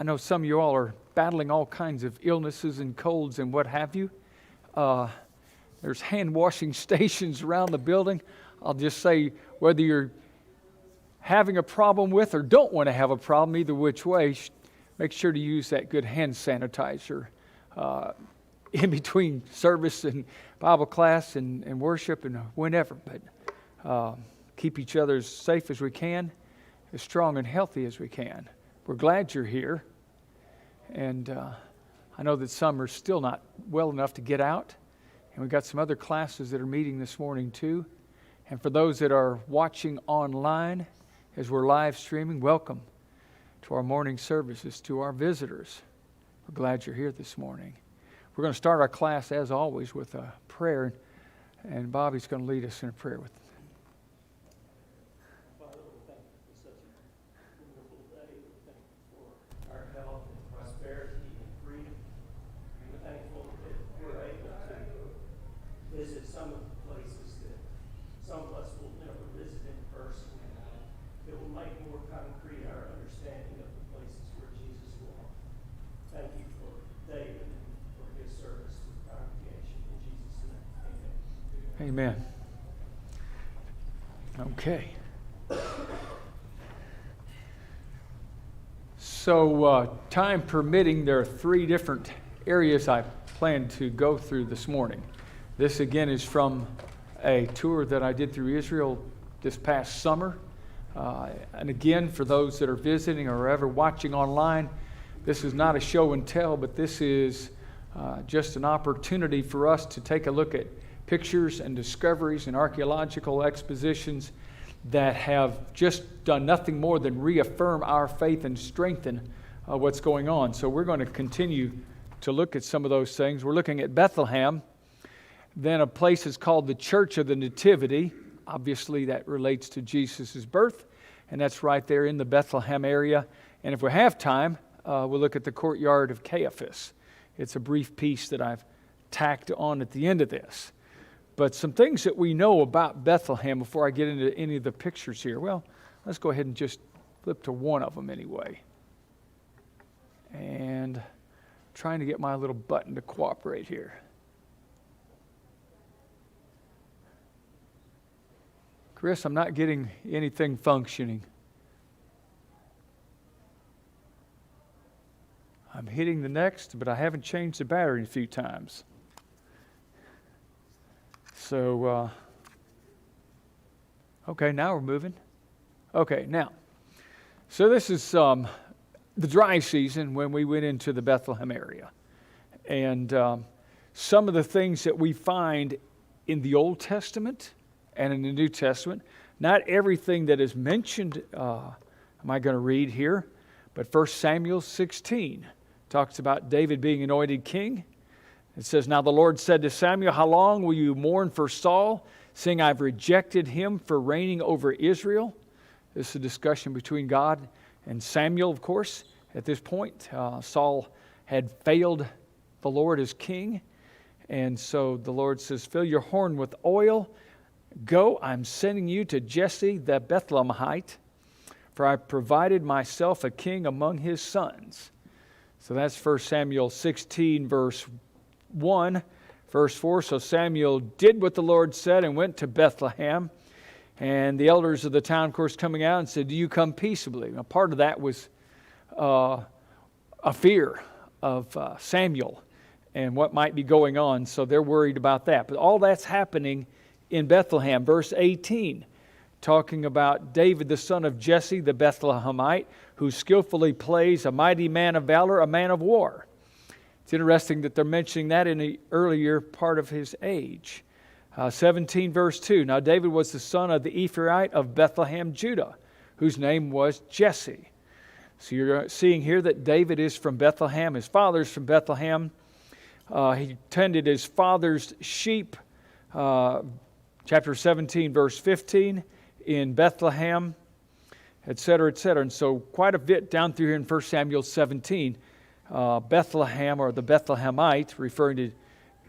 I know some of you all are battling all kinds of illnesses and colds and what have you. There's hand washing stations around the building. I'll just say, whether you're having a problem with or don't want to have a problem, either which way, make sure to use that good hand sanitizer in between service and Bible class and worship and whenever. But keep each other as safe as we can, as strong and healthy as we can. We're glad you're here. And I know that some are still not well enough to get out. And we've got some other classes that are meeting this morning too. And for those that are watching online as we're live streaming, welcome to our morning services, to our visitors. We're glad you're here this morning. We're going to start our class, as always, with a prayer. And Bobby's going to lead us in a prayer with Father, we thank you for such a wonderful day. We thank you for our health and prosperity and freedom. We're thankful that we're able to visit some of the places that some of us will never visit in person. It will make more concrete our understanding of the places where Jesus walked. Thank you for David and for his service to the congregation. In Jesus' name, amen. Amen. Okay. So, time permitting, there are 3 different areas I plan to go through this morning. This again is from a tour that I did through Israel this past summer. And again, for those that are visiting or ever watching online, this is not a show and tell, but this is just an opportunity for us to take a look at pictures and discoveries and archaeological expositions that have just done nothing more than reaffirm our faith and strengthen what's going on. So we're going to continue to look at some of those things. We're looking at Bethlehem. Then a place is called the Church of the Nativity. Obviously, that relates to Jesus' birth, and that's right there in the Bethlehem area. And if we have time, we'll look at the courtyard of Caiaphas. It's a brief piece that I've tacked on at the end of this. But some things that we know about Bethlehem before I get into any of the pictures here. Well, let's go ahead and just flip to one of them anyway. And trying to get my little button to cooperate here. Chris, I'm not getting anything functioning. I'm hitting the next, but I haven't changed the battery a few times. So, okay, now we're moving. Okay, now, so this is the dry season when we went into the Bethlehem area. And some of the things that we find in the Old Testament and in the New Testament, not everything that is mentioned am I going to read here, but 1 Samuel 16 talks about David being anointed king. It says, "Now the Lord said to Samuel, how long will you mourn for Saul, seeing I've rejected him for reigning over Israel?" This is a discussion between God and Samuel, of course. At this point, Saul had failed the Lord as king. And so the Lord says, "Fill your horn with oil. Go, I'm sending you to Jesse the Bethlehemite, for I provided myself a king among his sons." So that's 1 Samuel 16, verse 1. Verse 4, "So Samuel did what the Lord said and went to Bethlehem. And the elders of the town, of course, coming out and said, 'Do you come peaceably?'" Now, part of that was a fear of Samuel and what might be going on. So they're worried about that. But all that's happening in Bethlehem. Verse 18, talking about David, the son of Jesse, the Bethlehemite, who skillfully plays a mighty man of valor, a man of war. It's interesting that they're mentioning that in the earlier part of his age. 17, verse 2, "Now David was the son of the Epherite of Bethlehem, Judah, whose name was Jesse." So you're seeing here that David is from Bethlehem. His father's from Bethlehem. He tended his father's sheep. Chapter 17, verse 15, in Bethlehem, etc., etc. And so quite a bit down through here in 1 Samuel 17, Bethlehem, or the Bethlehemite, referring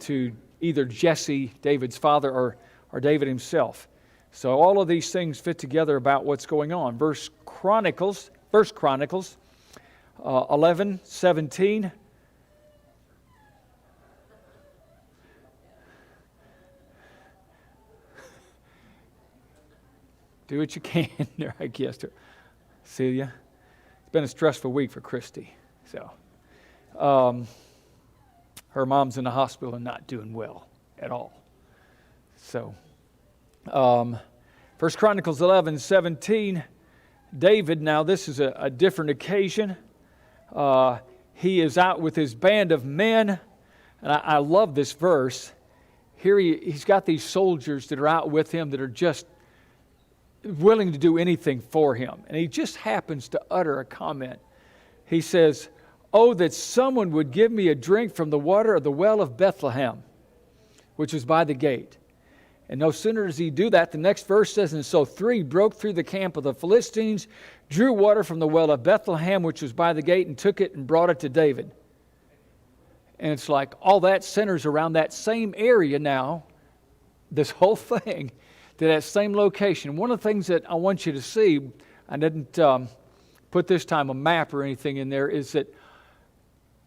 to either Jesse, David's father, or David himself. So all of these things fit together about what's going on. First Chronicles 11:17. Do what you can there, I guess. Celia. It's been a stressful week for Christy. So, her mom's in the hospital and not doing well at all. So, 1 Chronicles 11:17. David, now this is a different occasion. He is out with his band of men. And I love this verse. Here he's got these soldiers that are out with him that are just willing to do anything for him. And he just happens to utter a comment. He says, "Oh, that someone would give me a drink from the water of the well of Bethlehem, which is by the gate." And no sooner does he do that, the next verse says, "And so 3 broke through the camp of the Philistines, drew water from the well of Bethlehem, which was by the gate, and took it and brought it to David." And it's like all that centers around that same area now, this whole thing, to that same location. One of the things that I want you to see, I didn't put this time a map or anything in there, is that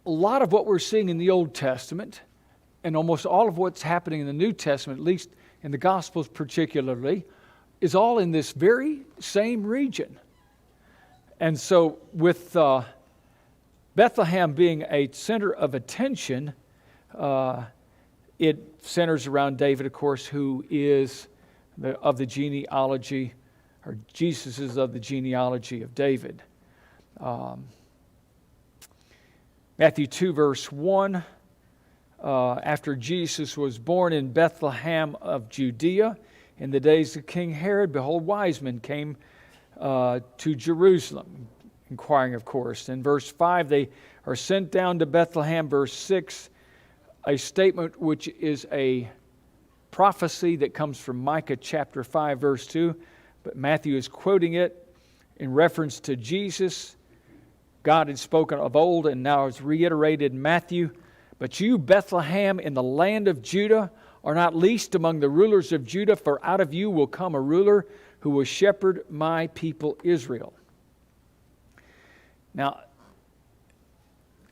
a lot of what we're seeing in the Old Testament, and almost all of what's happening in the New Testament, at least in the Gospels particularly, is all in this very same region. And so with Bethlehem being a center of attention, it centers around David, of course, who is of the genealogy, or Jesus is of the genealogy of David. Matthew 2 verse 1, after Jesus was born in Bethlehem of Judea, in the days of King Herod, behold, wise men came to Jerusalem, inquiring, of course. In verse 5, they are sent down to Bethlehem. Verse 6, a statement which is a prophecy that comes from Micah chapter 5, verse 2. But Matthew is quoting it in reference to Jesus. God had spoken of old, and now it's reiterated in Matthew. "But you, Bethlehem, in the land of Judah, are not least among the rulers of Judah, for out of you will come a ruler who will shepherd my people Israel." Now,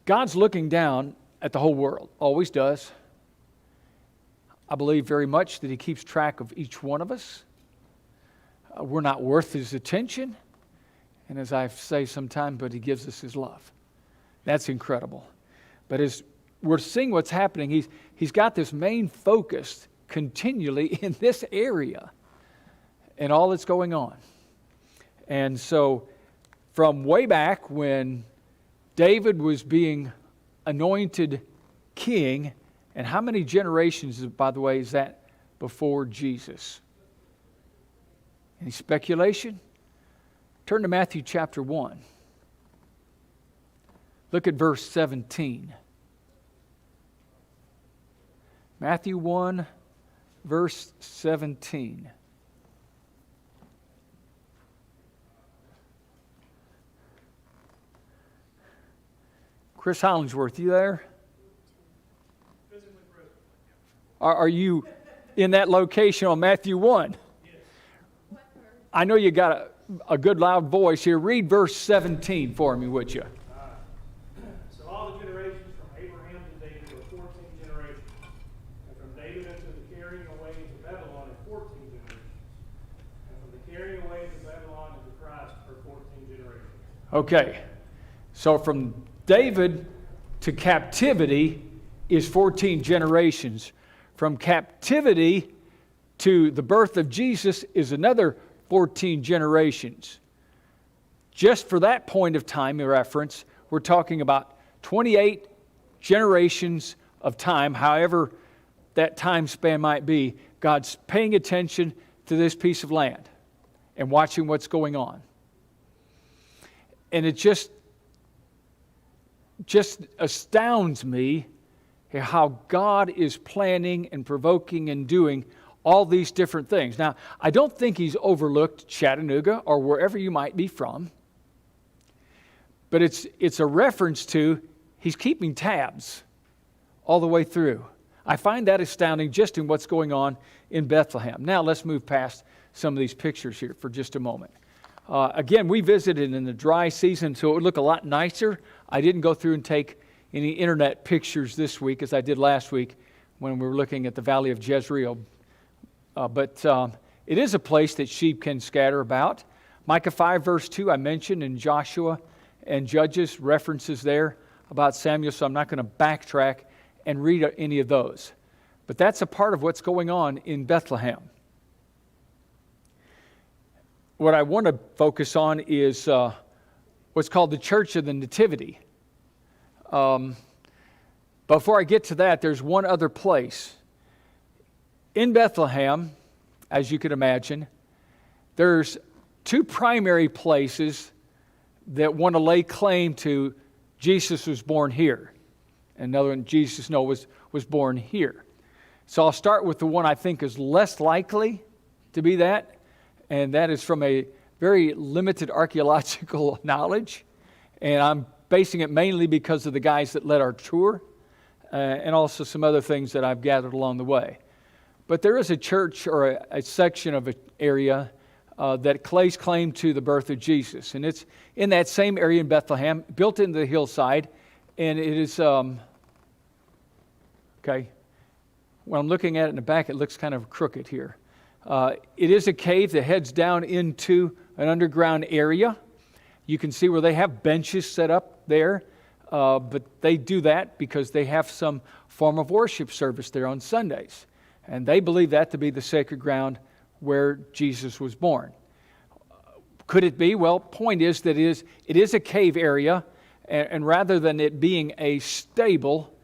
God's looking down at the whole world, always does. I believe very much that He keeps track of each one of us. We're not worth His attention. And as I say sometimes, but He gives us His love. That's incredible. But as we're seeing what's happening, He's got this main focus continually in this area and all that's going on. And so from way back when David was being anointed king, and how many generations, by the way, is that before Jesus? Any speculation? Turn to Matthew chapter 1. Look at verse 17. Matthew 1, verse 17. Chris Hollingsworth, you there? Are you in that location on Matthew 1? Yes. I know you got a good loud voice here. Read verse 17 for me, would you? So all the generations from Abraham to David were 14 generations. And from David unto the carrying away to Babylon are 14 generations. And from the carrying away to Babylon unto Christ are 14 generations. Okay. So from David to captivity is 14 generations. From captivity to the birth of Jesus is another 14 generations. Just for that point of time in reference, we're talking about 28 generations of time, however that time span might be. God's paying attention to this piece of land and watching what's going on. And it just astounds me how God is planning and provoking and doing all these different things. Now, I don't think He's overlooked Chattanooga or wherever you might be from, but it's a reference to He's keeping tabs all the way through. I find that astounding just in what's going on in Bethlehem. Now, let's move past some of these pictures here for just a moment. Again, we visited in the dry season, so it would look a lot nicer. I didn't go through and take any internet pictures this week as I did last week when we were looking at the Valley of Jezreel. But it is a place that sheep can scatter about. Micah 5 verse 2 I mentioned, in Joshua and Judges references there about Samuel, so I'm not going to backtrack and read any of those. But that's a part of what's going on in Bethlehem. What I want to focus on is what's called the Church of the Nativity. Before I get to that, there's one other place. In Bethlehem, as you could imagine, there's two primary places that want to lay claim to Jesus was born here. Another one, Jesus was born here. So I'll start with the one I think is less likely to be that, and that is from a very limited archaeological knowledge. And I'm basing it mainly because of the guys that led our tour, and also some other things that I've gathered along the way. But there is a church or a section of an area that lays claim to the birth of Jesus. And it's in that same area in Bethlehem, built into the hillside. And it is, okay, when I'm looking at it in the back, it looks kind of crooked here. It is a cave that heads down into an underground area. You can see where they have benches set up there. But they do that because they have some form of worship service there on Sundays. And they believe that to be the sacred ground where Jesus was born. Could it be? Well, point is that it is a cave area, and rather than it being a stable,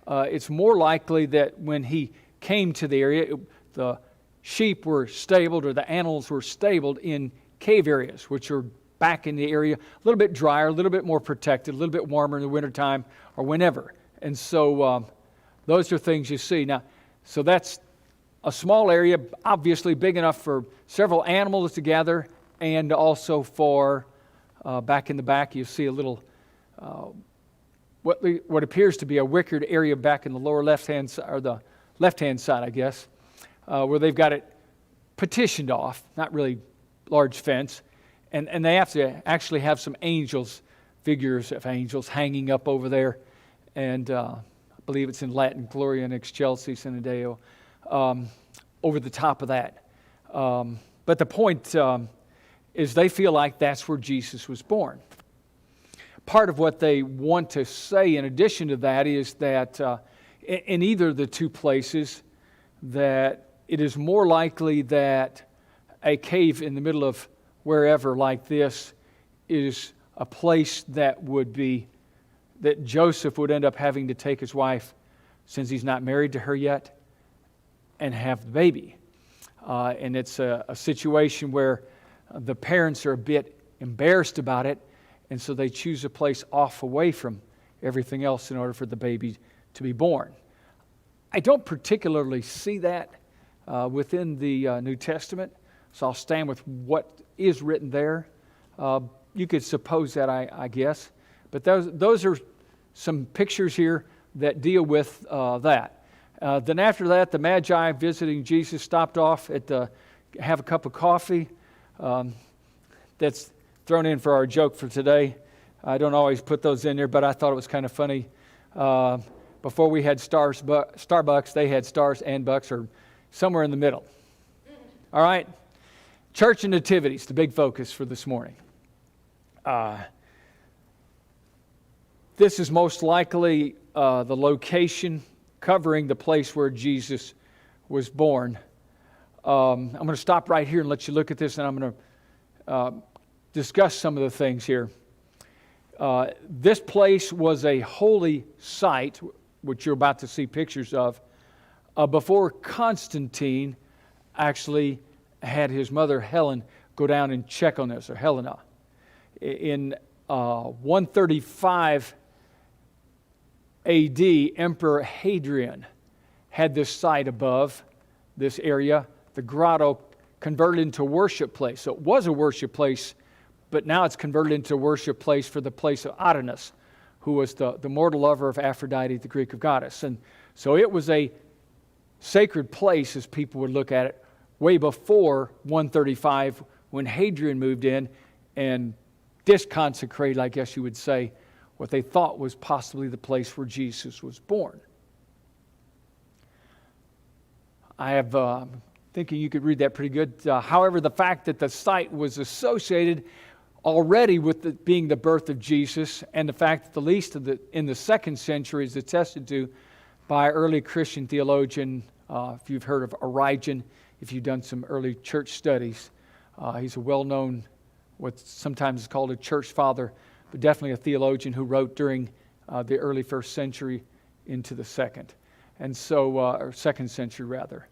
it's more likely that when he came to the area, the sheep were stabled or the animals were stabled in cave areas, which are back in the area, a little bit drier, a little bit more protected, a little bit warmer in the wintertime or whenever. And so those are things you see. Now, so that's a small area, obviously big enough for several animals to gather, and also for, back in the back, you see a little, what appears to be a wickered area back in the lower left-hand side, or the left-hand side, I guess, where they've got it petitioned off, not really large fence. And they have to actually have some angels, figures of angels hanging up over there. And I believe it's in Latin, Gloria in Excelsis in Deo, over the top of that. But the point is they feel like that's where Jesus was born. Part of what they want to say in addition to that is that in either of the two places, that it is more likely that a cave in the middle of wherever like this is a place that would be, that Joseph would end up having to take his wife, since he's not married to her yet, and have the baby. And it's a situation where the parents are a bit embarrassed about it, and so they choose a place off away from everything else in order for the baby to be born. I don't particularly see that within the New Testament, so I'll stand with what is written there. You could suppose that, I guess. But those are some pictures here that deal with that. Then after that, the Magi visiting Jesus stopped off at have a cup of coffee. That's thrown in for our joke for today. I don't always put those in there, but I thought it was kind of funny. Before we had Starbucks, they had Stars and Bucks, or somewhere in the middle. All right? Church and Nativity is the big focus for this morning. This is most likely the location covering the place where Jesus was born. I'm going to stop right here and let you look at this, and I'm going to discuss some of the things here. This place was a holy site, which you're about to see pictures of, before Constantine actually had his mother Helen go down and check on this, or Helena. In 135 A.D., Emperor Hadrian had this site above this area, the grotto, converted into a worship place. So it was a worship place, but now it's converted into a worship place for the place of Adonis, who was the mortal lover of Aphrodite, the Greek goddess. And so it was a sacred place, as people would look at it, way before 135, when Hadrian moved in and disconsecrate, I guess you would say, what they thought was possibly the place where Jesus was born. I have thinking you could read that pretty good. However, the fact that the site was associated already with it being the birth of Jesus, and the fact that the least of in the 2nd century is attested to by early Christian theologian, if you've heard of Origen, if you've done some early church studies. He's a well-known, what sometimes is called a church father, but definitely a theologian who wrote during the early 1st century into the 2nd. And so, or 2nd century rather.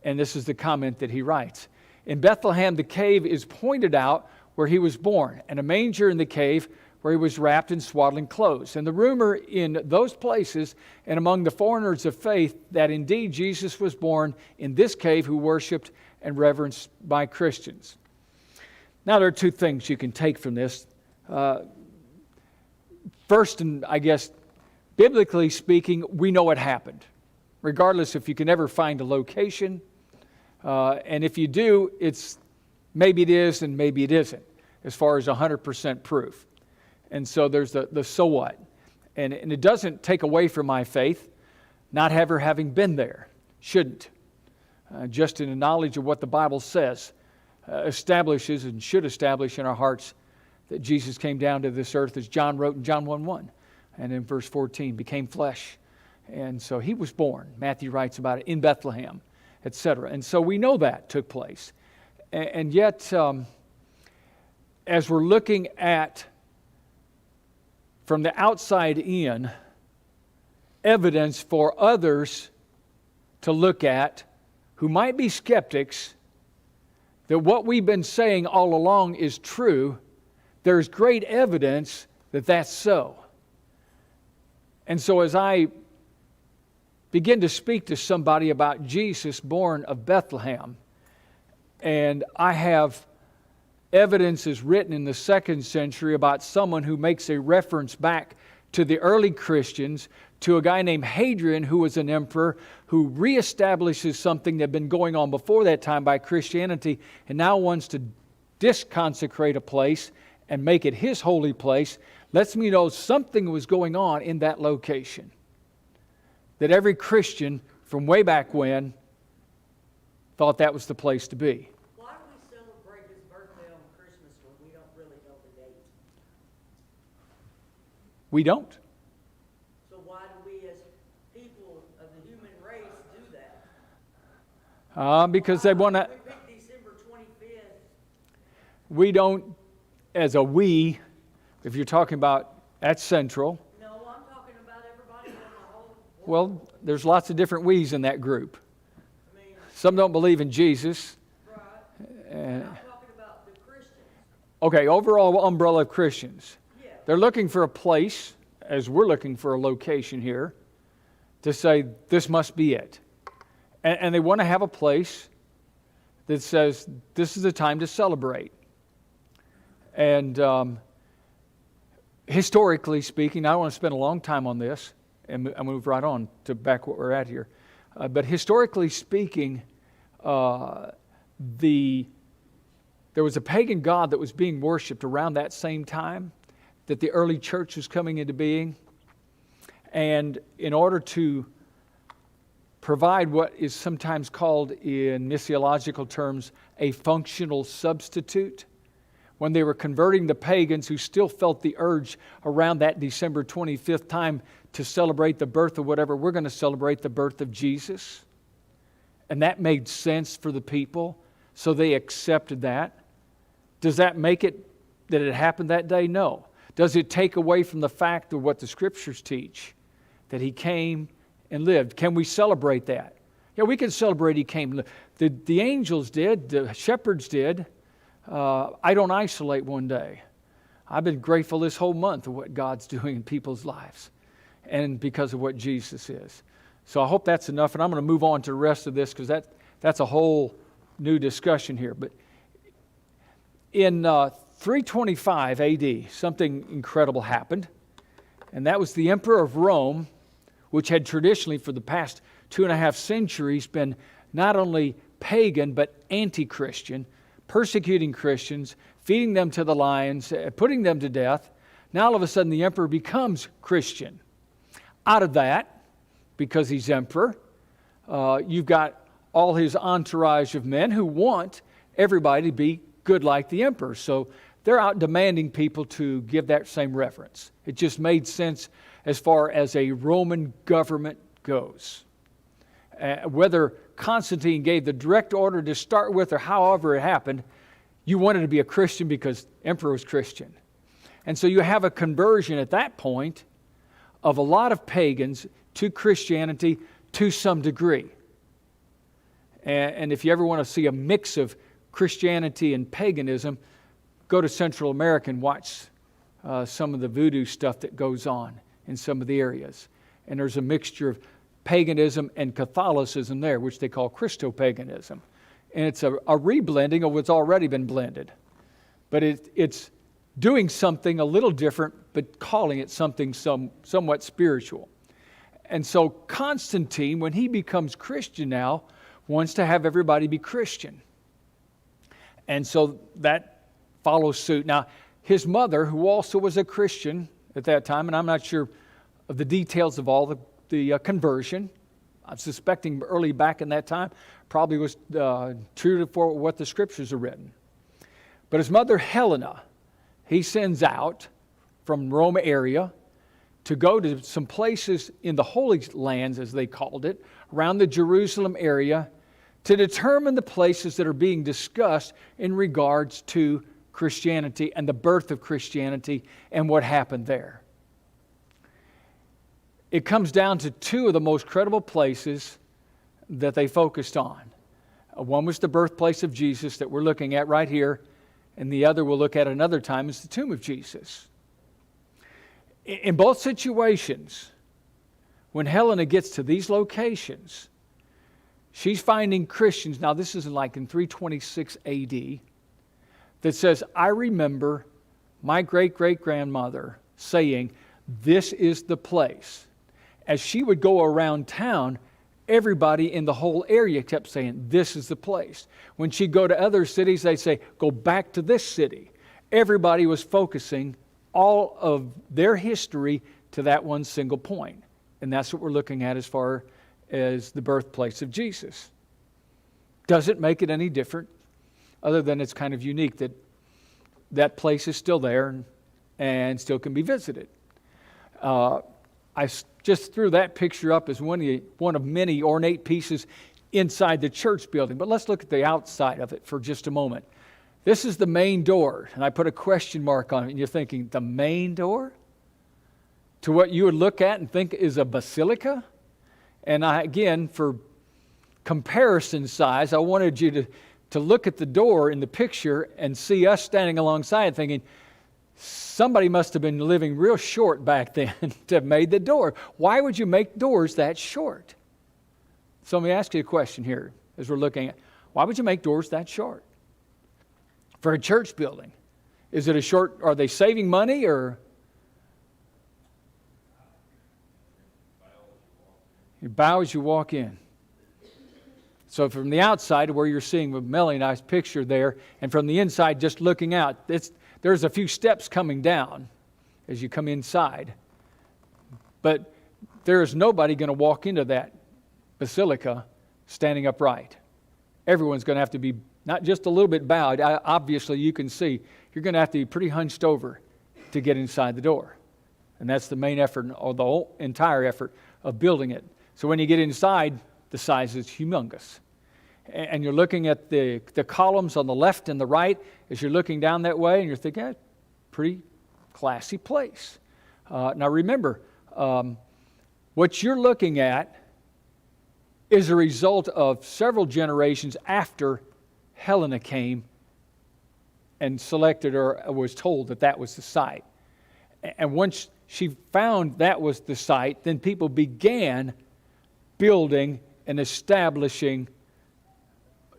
And this is the comment that he writes. In Bethlehem, the cave is pointed out where he was born, and a manger in the cave where he was wrapped in swaddling clothes. And the rumor in those places and among the foreigners of faith that indeed Jesus was born in this cave who worshipped and reverenced by Christians. Now there are two things you can take from this. First, and I guess biblically speaking, we know what happened. Regardless if you can ever find a location, and if you do, it's maybe it is and maybe it isn't, as far as 100% proof. And so there's the so what. And it doesn't take away from my faith, not ever having been there. Shouldn't. Just in the knowledge of what the Bible says, establishes and should establish in our hearts that Jesus came down to this earth, as John wrote in John 1:1, and in verse 14, became flesh. And so he was born. Matthew writes about it in Bethlehem, etc. And so we know that took place. And yet, as we're looking at, from the outside in, evidence for others to look at who might be skeptics that what we've been saying all along is true, there's great evidence that that's so. And so as I begin to speak to somebody about Jesus born of Bethlehem, and I have evidence is written in the 2nd century about someone who makes a reference back to the early Christians, to a guy named Hadrian who was an emperor who reestablishes something that had been going on before that time by Christianity and now wants to disconsecrate a place and make it his holy place, lets me know something was going on in that location. That every Christian from way back when thought that was the place to be. Why do we celebrate his birthday on Christmas when we don't really know the date? We don't. So why do we as people of the human race do that? Because they want to. We pick December 25th. We don't, as a we, if you're talking about at Central. No, I'm talking about everybody on the whole world. Well, there's lots of different we's in that group. I mean, Some don't believe in Jesus. right. And, I'm talking about the Christians. okay, overall umbrella of Christians. Yeah. They're looking for a place, as we're looking for a location here, to say this must be it. And they want to have a place that says this is the time to celebrate. And historically speaking, I don't want to spend a long time on this, and I'll move right on to back what we're at here. But historically speaking, there was a pagan god that was being worshipped around that same time that the early church was coming into being. And in order to provide what is sometimes called in missiological terms a functional substitute, when they were converting the pagans who still felt the urge around that December 25th time to celebrate the birth of whatever, we're going to celebrate the birth of Jesus. And that made sense for the people, so they accepted that. Does that make it that it happened that day? No. Does it take away from the fact of what the Scriptures teach, that He came and lived? Can we celebrate that? Yeah, we can celebrate He came. The angels did, the shepherds did. I don't isolate one day. I've been grateful this whole month of what God's doing in people's lives, and because of what Jesus is. So I hope that's enough, and I'm going to move on to the rest of this because that's a whole new discussion here. But in 325 AD, something incredible happened, and that was the Emperor of Rome, which had traditionally for the past 2.5 centuries been not only pagan but anti-Christian, persecuting Christians, feeding them to the lions, putting them to death. Now all of a sudden the emperor becomes Christian. Out of that, because he's emperor, you've got all his entourage of men who want everybody to be good like the emperor. So they're out demanding people to give that same reverence. It just made sense as far as a Roman government goes. Whether Constantine gave the direct order to start with or however it happened, you wanted to be a Christian because emperor was Christian. And so you have a conversion at that point of a lot of pagans to Christianity to some degree. And if you ever want to see a mix of Christianity and paganism, go to Central America and watch some of the voodoo stuff that goes on in some of the areas. And there's a mixture of paganism and Catholicism there, which they call Christo-paganism. And it's a reblending of what's already been blended. But it's doing something a little different, but calling it something somewhat spiritual. And so Constantine, when he becomes Christian now, wants to have everybody be Christian. And so that follows suit. Now, his mother, who also was a Christian at that time, and I'm not sure of the details of all the conversion. I'm suspecting early back in that time probably was true to what the scriptures are written. But his mother, Helena, he sends out from Rome area to go to some places in the Holy Lands, as they called it, around the Jerusalem area, to determine the places that are being discussed in regards to Christianity and the birth of Christianity and what happened there. It comes down to two of the most credible places that they focused on. One was the birthplace of Jesus that we're looking at right here, and the other we'll look at another time is the tomb of Jesus. In both situations, when Helena gets to these locations, she's finding Christians, now this is like in 326 AD, that says, I remember my great-great-grandmother saying, this is the place. As she would go around town, everybody in the whole area kept saying, this is the place. When she'd go to other cities, they'd say, go back to this city. Everybody was focusing all of their history to that one single point. And that's what we're looking at as far as the birthplace of Jesus. Doesn't make it any different, other than it's kind of unique that that place is still there and still can be visited. I just threw that picture up as one of many ornate pieces inside the church building. But let's look at the outside of it for just a moment. This is the main door, and I put a question mark on it, and you're thinking, the main door? To what you would look at and think is a basilica? And again, for comparison size, I wanted you to look at the door in the picture and see us standing alongside thinking, somebody must have been living real short back then to have made the door. Why would you make doors that short? So let me ask you a question here as we're looking at, why would you make doors that short? For a church building, is it a short, are they saving money or? You bow as you walk in. So from the outside where you're seeing with Melanie and I's picture there, and from the inside just looking out, there's a few steps coming down as you come inside. But there is nobody going to walk into that basilica standing upright. Everyone's going to have to be not just a little bit bowed. Obviously, you can see you're going to have to be pretty hunched over to get inside the door. And that's the main effort, or the whole entire effort of building it. So when you get inside, the size is humongous. And you're looking at the columns on the left and the right as you're looking down that way, and you're thinking, pretty classy place. Now remember, what you're looking at is a result of several generations after Helena came and selected or was told that that was the site. And once she found that was the site, then people began building and establishing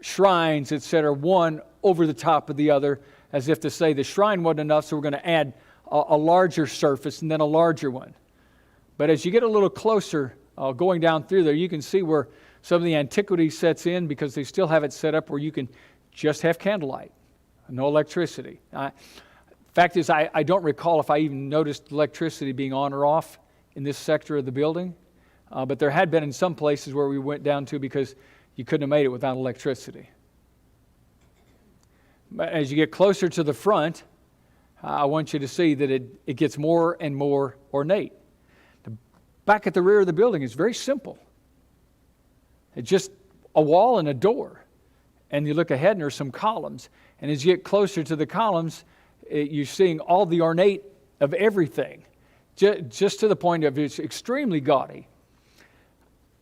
shrines, etc., one over the top of the other, as if to say the shrine wasn't enough, so we're going to add a larger surface and then a larger one. But as you get a little closer, going down through there, you can see where some of the antiquity sets in, because they still have it set up where you can just have candlelight, no electricity. Fact is, I don't recall if I even noticed electricity being on or off in this sector of the building, but there had been in some places where we went down to because you couldn't have made it without electricity. But as you get closer to the front, I want you to see that it gets more and more ornate. The back at the rear of the building is very simple. It's just a wall and a door. And you look ahead and there's some columns. And as you get closer to the columns, you're seeing all the ornate of everything. Just to the point of it's extremely gaudy.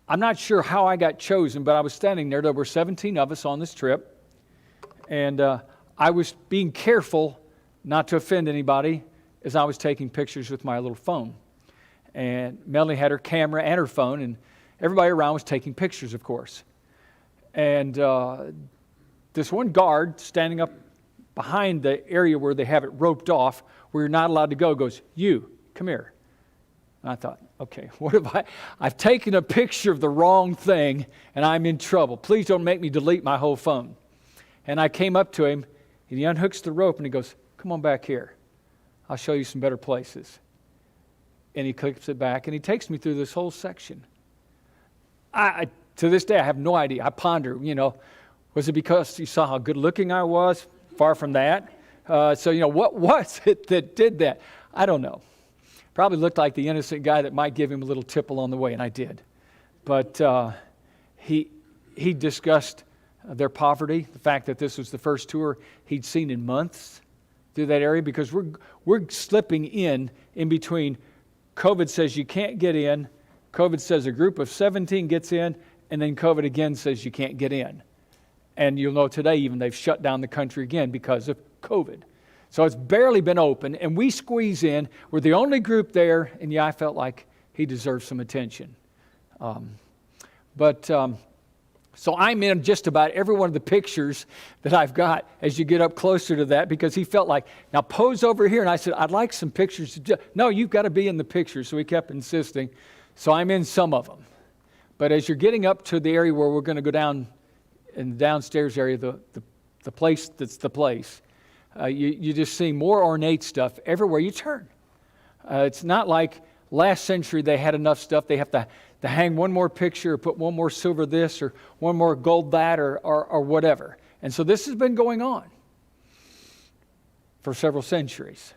I'm not sure how I got chosen, but I was standing there. There were 17 of us on this trip. And I was being careful not to offend anybody as I was taking pictures with my little phone. And Melanie had her camera and her phone, and everybody around was taking pictures, of course. And this one guard standing up behind the area where they have it roped off, where you're not allowed to go, goes, "You, come here." And I thought, okay, what have I've taken a picture of the wrong thing, and I'm in trouble. Please don't make me delete my whole phone. And I came up to him, and he unhooks the rope, and he goes, "Come on back here. I'll show you some better places." And he clips it back, and he takes me through this whole section. To this day, I have no idea. I ponder, was it because you saw how good looking I was? Far from that. What was it that did that? I don't know. Probably looked like the innocent guy that might give him a little tipple on the way, and I did. But he discussed their poverty, the fact that this was the first tour he'd seen in months through that area, because we're slipping in between. COVID says you can't get in, COVID says a group of 17 gets in, and then COVID again says you can't get in. And you'll know today even they've shut down the country again because of COVID. So it's barely been open, and we squeeze in. We're the only group there, and I felt like he deserved some attention. So I'm in just about every one of the pictures that I've got as you get up closer to that, because he felt like, now pose over here. And I said, I'd like some pictures. No, you've got to be in the pictures. So he kept insisting. So I'm in some of them. But as you're getting up to the area where we're going to go down in the downstairs area, the place that's the place, you just see more ornate stuff everywhere you turn. It's not like last century they had enough stuff. They have to hang one more picture or put one more silver this or one more gold that or whatever. And so this has been going on for several centuries.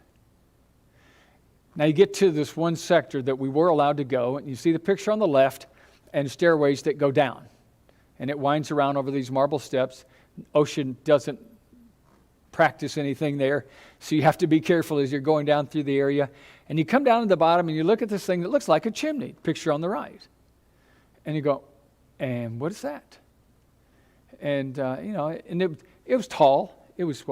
Now you get to this one sector that we were allowed to go, and you see the picture on the left and stairways that go down. And it winds around over these marble steps. Ocean doesn't practice anything there, so you have to be careful as you're going down through the area. And you come down to the bottom and you look at this thing that looks like a chimney, picture on the right. And you go, and what is that? And, and it was tall. It was,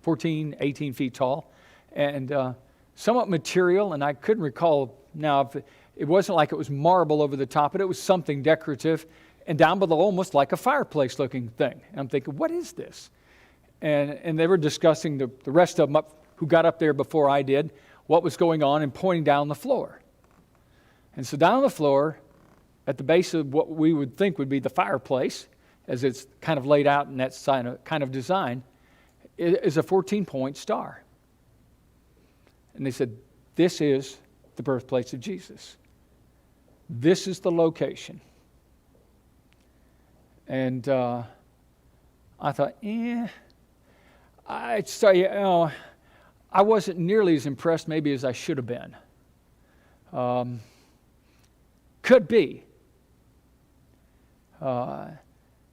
14, 18 feet tall. And somewhat material, and I couldn't recall now if it wasn't like it was marble over the top, but it was something decorative. And down below, almost like a fireplace-looking thing. And I'm thinking, what is this? And they were discussing, the rest of them who got up there before I did, what was going on, and pointing down the floor. And so down the floor, at the base of what we would think would be the fireplace, as it's kind of laid out in that kind of design, is a 14-point star. And they said, this is the birthplace of Jesus. This is the location. And I thought, I'd say, I wasn't nearly as impressed maybe as I should have been. Could be.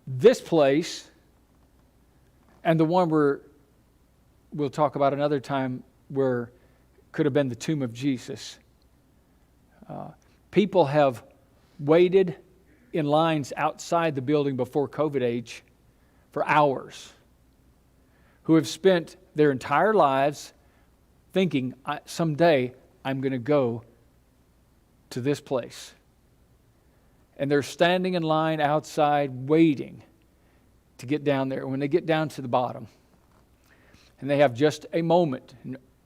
This place and the one we'll talk about another time where could have been the tomb of Jesus. People have waited in lines outside the building before COVID age for hours, who have spent their entire lives thinking, someday I'm going to go to this place. And they're standing in line outside waiting to get down there. When they get down to the bottom, and they have just a moment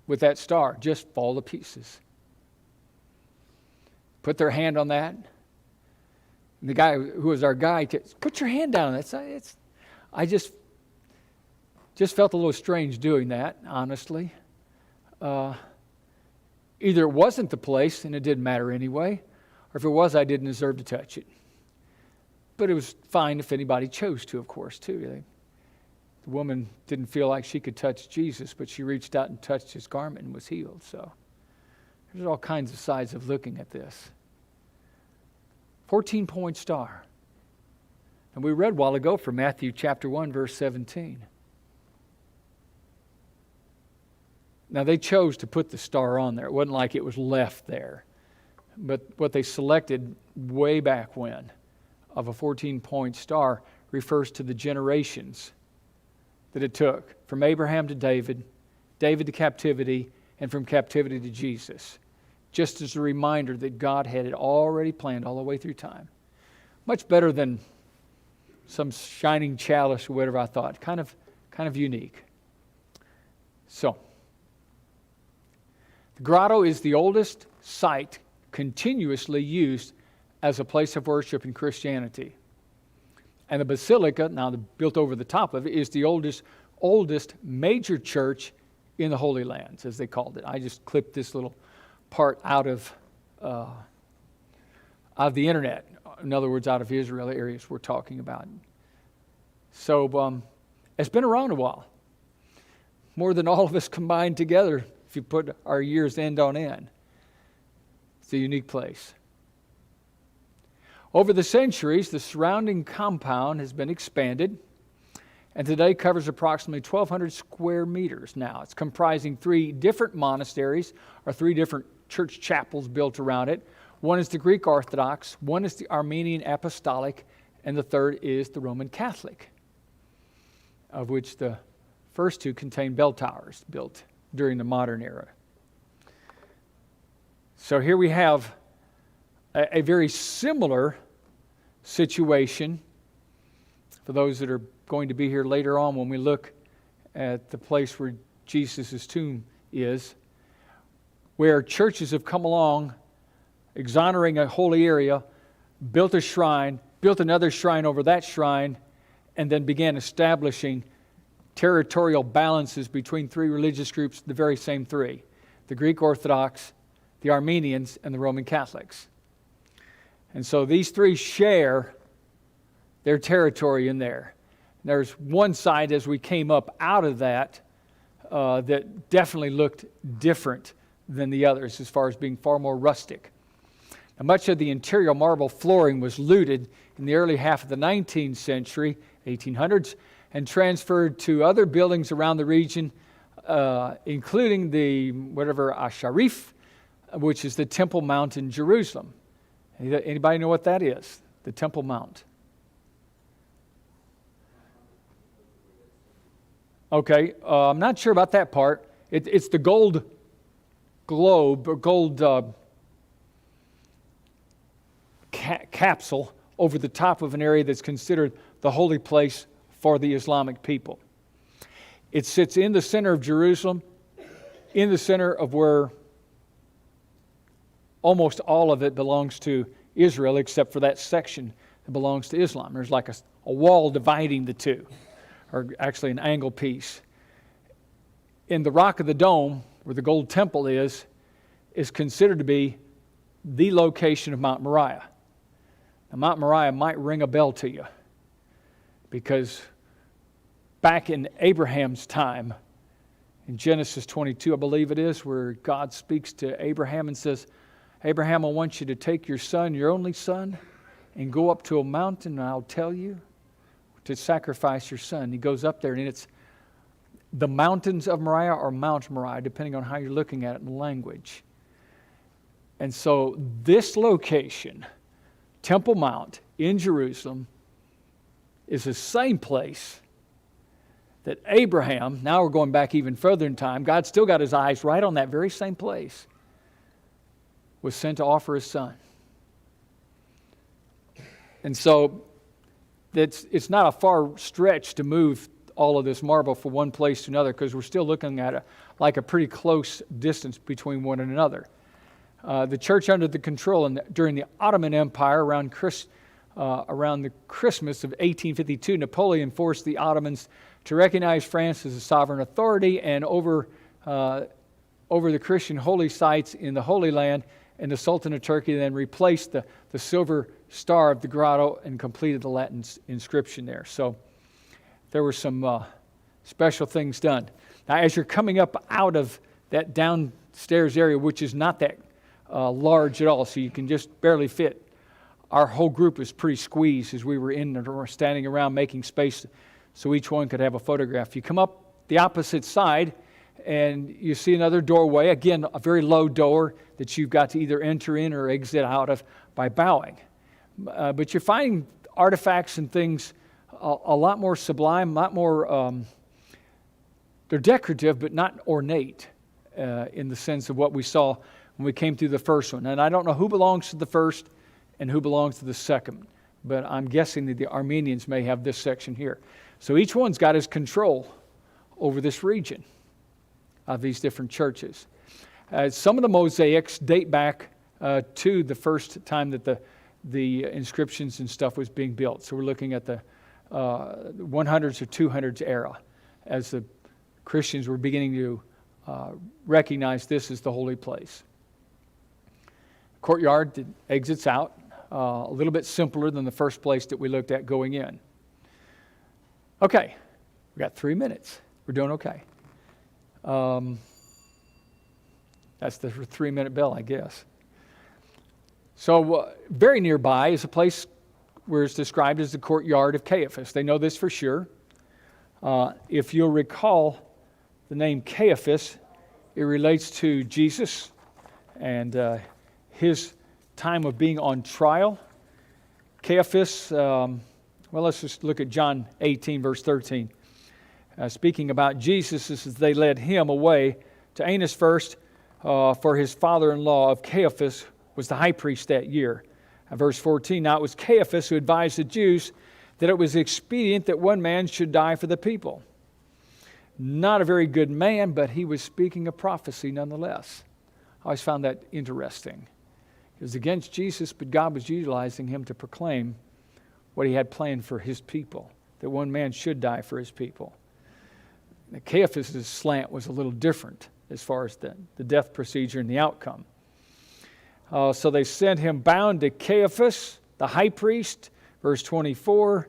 with that star, just fall to pieces. Put their hand on that. And the guy who was our guide, put your hand down. Just felt a little strange doing that, honestly. Either it wasn't the place and it didn't matter anyway, or if it was, I didn't deserve to touch it. But it was fine if anybody chose to, of course, too. The woman didn't feel like she could touch Jesus, but she reached out and touched his garment and was healed. So there's all kinds of sides of looking at this. 14-point star. And we read a while ago from Matthew chapter 1, verse 17. Now, they chose to put the star on there. It wasn't like it was left there. But what they selected way back when of a 14-point star refers to the generations that it took from Abraham to David, David to captivity, and from captivity to Jesus. Just as a reminder that God had it already planned all the way through time. Much better than some shining chalice or whatever I thought. Kind of unique. So, the grotto is the oldest site continuously used as a place of worship in Christianity. And the basilica, now built over the top of it, is the oldest major church in the Holy Lands, as they called it. I just clipped this little part out of the internet. In other words, out of Israel areas we're talking about. So it's been around a while. More than all of us combined together, if you put our years end on end. It's a unique place. Over the centuries, the surrounding compound has been expanded and today covers approximately 1,200 square meters now. It's comprising 3 different monasteries or 3 different church chapels built around it. One is the Greek Orthodox, one is the Armenian Apostolic, and the third is the Roman Catholic, of which the first 2 contain bell towers built during the modern era. So here we have a very similar situation for those that are going to be here later on when we look at the place where Jesus' tomb is, where churches have come along, exonerating a holy area, built a shrine, built another shrine over that shrine, and then began establishing territorial balances between 3 religious groups, the very same 3, the Greek Orthodox, the Armenians, and the Roman Catholics. And so these 3 share their territory in there. There's one side as we came up out of that that definitely looked different than the others as far as being far more rustic. Now, much of the interior marble flooring was looted in the early half of the 19th century, 1800s, and transferred to other buildings around the region, including the Asharif, which is the Temple Mount in Jerusalem. Anybody know what that is? The Temple Mount. Okay, I'm not sure about that part. It's the gold globe, or gold capsule over the top of an area that's considered the holy place for the Islamic people. It sits in the center of Jerusalem, in the center of where almost all of it belongs to Israel, except for that section that belongs to Islam. There's like a wall dividing the two, or actually an angle piece. In the Rock of the Dome, where the gold temple is considered to be the location of Mount Moriah. Now, Mount Moriah might ring a bell to you, because back in Abraham's time, in Genesis 22, I believe it is, where God speaks to Abraham and says, Abraham, I want you to take your son, your only son, and go up to a mountain, and I'll tell you to sacrifice your son. He goes up there, and it's the mountains of Moriah or Mount Moriah, depending on how you're looking at it in language. And so this location, Temple Mount in Jerusalem, is the same place that Abraham, now we're going back even further in time, God still got his eyes right on that very same place, was sent to offer his son. And so it's not a far stretch to move all of this marble from one place to another, because we're still looking at a pretty close distance between one and another. The church under the control during the Ottoman Empire around the Christmas of 1852, Napoleon forced the Ottomans to recognize France as a sovereign authority and over the Christian holy sites in the Holy Land, and the Sultan of Turkey then replaced the silver star of the grotto and completed the Latin inscription there. So there were some special things done. Now, as you're coming up out of that downstairs area, which is not that large at all, so you can just barely fit, our whole group was pretty squeezed as we were in and standing around making space so each one could have a photograph. You come up the opposite side, and you see another doorway, again, a very low door that you've got to either enter in or exit out of by bowing. But you're finding artifacts and things a lot more sublime, a lot more, they're decorative but not ornate in the sense of what we saw when we came through the first one. And I don't know who belongs to the first and who belongs to the second, but I'm guessing that the Armenians may have this section here. So each one's got his control over this region of these different churches. Some of the mosaics date back to the first time that the inscriptions and stuff was being built. So we're looking at the 100s or 200s era as the Christians were beginning to recognize this as the holy place. Courtyard that exits out, a little bit simpler than the first place that we looked at going in. Okay, we got 3 minutes. We're doing okay. That's the 3-minute bell, I guess. So very nearby is a place where it's described as the courtyard of Caiaphas. They know this for sure. If you'll recall the name Caiaphas, it relates to Jesus and his time of being on trial. Caiaphas, well, let's just look at John 18, verse 13. Speaking about Jesus, as they led him away to Annas first, for his father-in-law of Caiaphas was the high priest that year. Verse 14, now it was Caiaphas who advised the Jews that it was expedient that one man should die for the people. Not a very good man, but he was speaking a prophecy nonetheless. I always found that interesting. It was against Jesus, but God was utilizing him to proclaim what he had planned for his people, that one man should die for his people. Now, Caiaphas' slant was a little different as far as the death procedure and the outcome. So they sent him bound to Caiaphas, the high priest, verse 24.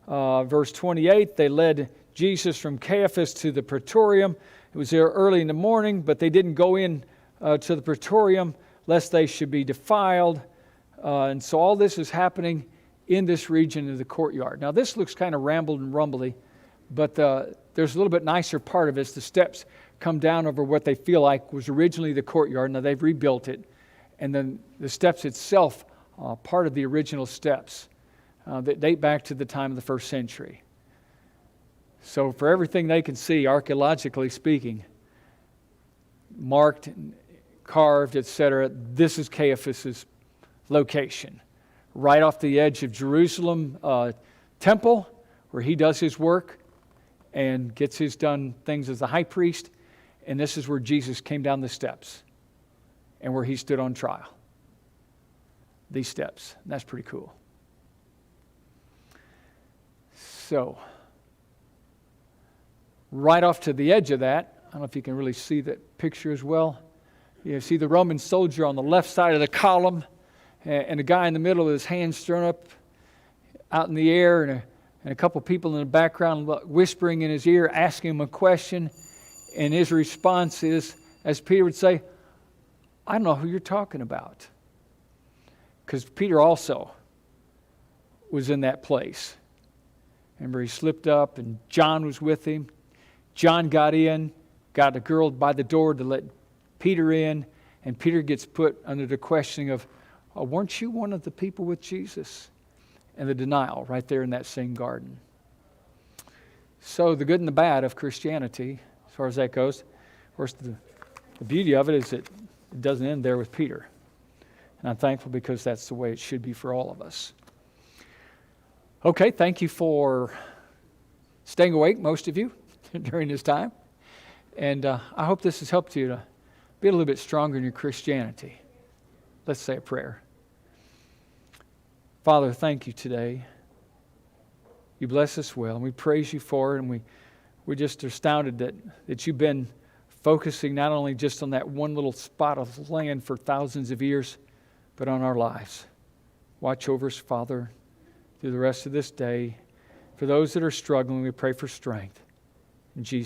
Verse 28, they led Jesus from Caiaphas to the praetorium. It was there early in the morning, but they didn't go in to the praetorium lest they should be defiled. And so all this is happening in this region of the courtyard. Now this looks kind of rambled and rumbly, but there's a little bit nicer part of it. The steps come down over what they feel like was originally the courtyard. Now they've rebuilt it. And then the steps itself, part of the original steps that date back to the time of the first century. So for everything they can see, archaeologically speaking, marked, carved, etc., this is Caiaphas' location. Right off the edge of Jerusalem temple, where he does his work and gets his done things as the high priest. And this is where Jesus came down the steps and where he stood on trial. These steps. And that's pretty cool. So, right off to the edge of that, I don't know if you can really see that picture as well. You see the Roman soldier on the left side of the column and a guy in the middle with his hands thrown up out in the air and a couple people in the background whispering in his ear, asking him a question. And his response is, as Peter would say, I don't know who you're talking about. Because Peter also was in that place. Remember, he slipped up and John was with him. John got in, got a girl by the door to let Peter in, and Peter gets put under the questioning of, weren't you one of the people with Jesus? And the denial right there in that same garden. So the good and the bad of Christianity, as far as that goes. Of course, the beauty of it is that it doesn't end there with Peter. And I'm thankful because that's the way it should be for all of us. Okay, thank you for staying awake, most of you, during this time. And I hope this has helped you to be a little bit stronger in your Christianity. Let's say a prayer. Father, thank you today. You bless us well, and we praise you for it, and we we're just astounded that you've been focusing not only just on that one little spot of land for thousands of years, but on our lives. Watch over us, Father, through the rest of this day. For those that are struggling, we pray for strength. In Jesus'